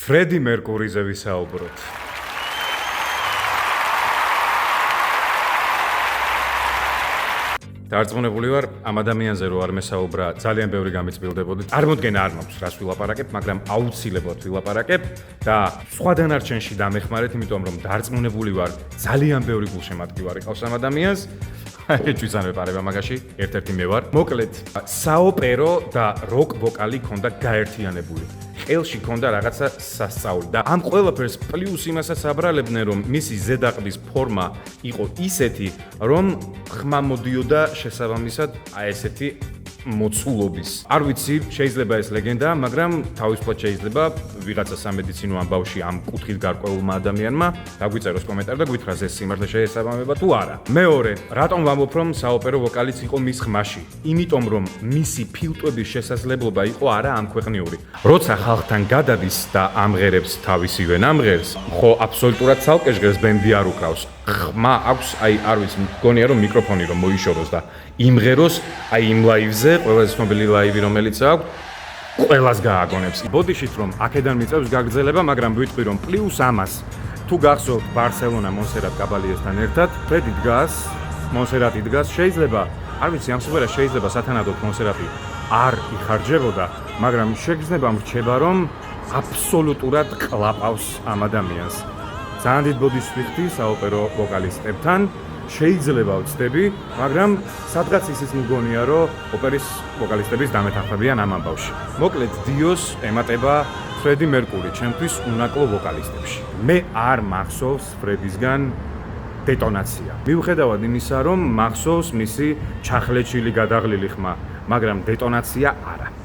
ფრედი მერკურიზე ვისაუბროთ. დარწმუნებული ვარ, ამ ადამიანზე რო არ მესაუბრა, ძალიან ბევრი გამიწბილდებოდით. წარმოდგენა არ მაქვს, რას ვილაპარაკებ, მაგრამ აუცილებლად ვილაპარაკებ და სხვა დანარჩენში დამეხმარეთ, იმიტომ რომ დარწმუნებული ვარ, ძალიან ბევრი გულშემატკივარი ყავს ამ ადამიანს. ეჭვიც არ მეპარება მაგაში, ერთ-ერთი მე ვარ. მოკლედ, საოპერო და როკ ვოკალი ქონდა გაერთიანებული. ყელში ქონდა რაღაცა სასწაული და ამ ყველაფერს პლუს იმასაც აბრალებდნენ, რომ მისი ზედაყბის ფორმა იყო ისეთი, რომ ხმა მოდიოდა შესაბამისად აი ესეთი მოცულობის. არ ვიცი, შეიძლება ეს ლეგენდა, მაგრამ თავისუფლად შეიძლება ვიღაცა სამედიცინო ამბავში ამ კუთხით გარკვეულმა ადამიანმა დაგვიწეროს კომენტარი და გითხრას ეს სიმართლე შეესაბამება თუ არა. მეორე, რატომ ვამბობ, რომ საოპერო ვოკალიც იყო მის ხმაში? იმიტომ რომ მისი ფილტვების შესაძლებლობა იყო არა ამ ქვეყნიური. როცა ხალხთან გადადის და ამღერებს თავისივე ნამღერს, ხო აბსოლუტურად ცალკე ჟღერს ბენდი არ უკრავს. ხმა აქვს, აი არ ვიცი, მგონია რომ მიკროფონი რომ მოიშოროს და იმღეროს აი იმ ლაივზე, ყველაზე ცნობილი ლაივი რომელიც აქვს, ყველას გააგონებს. ბოდიშით რომ აქედან მიწევს გაგრძელება, მაგრამ ვიტყვი რომ პლუს ამას თუ გახსოვთ ბარსელონა მონსერატ კაბალიესთან ერთად, ფრედი დგას, მონსერატი დგას, შეიძლება, არ ვიცი, ამ სიმღერას შეიძლება სათანადოდ მონსერატი არ იხარჯებოდა, მაგრამ შეგრძნება მრჩება რომ აბსოლუტურად ყლაპავს ამ ადამიანს. ძალიან დიდ ბოდიშს ვიხდი საოპერო ვოკალისტებთან, შეიძლება ვწდები, მაგრამ სადღაც ისიც მგონია, რომ ოპერის ვოკალისტების დამეთანხმებიან ამ ამბავში. მოკლედ, დიოს ემატება ფრედი მერკური, ჩემთვის უნაკლო ვოკალისტებში. მე არ მახსოვს ფრედისგან დეტონაცია. მიუხედავად იმისა, რომ მახსოვს მისი ჩახლეჩილი გადაღლილი ხმა, მაგრამ დეტონაცია არა.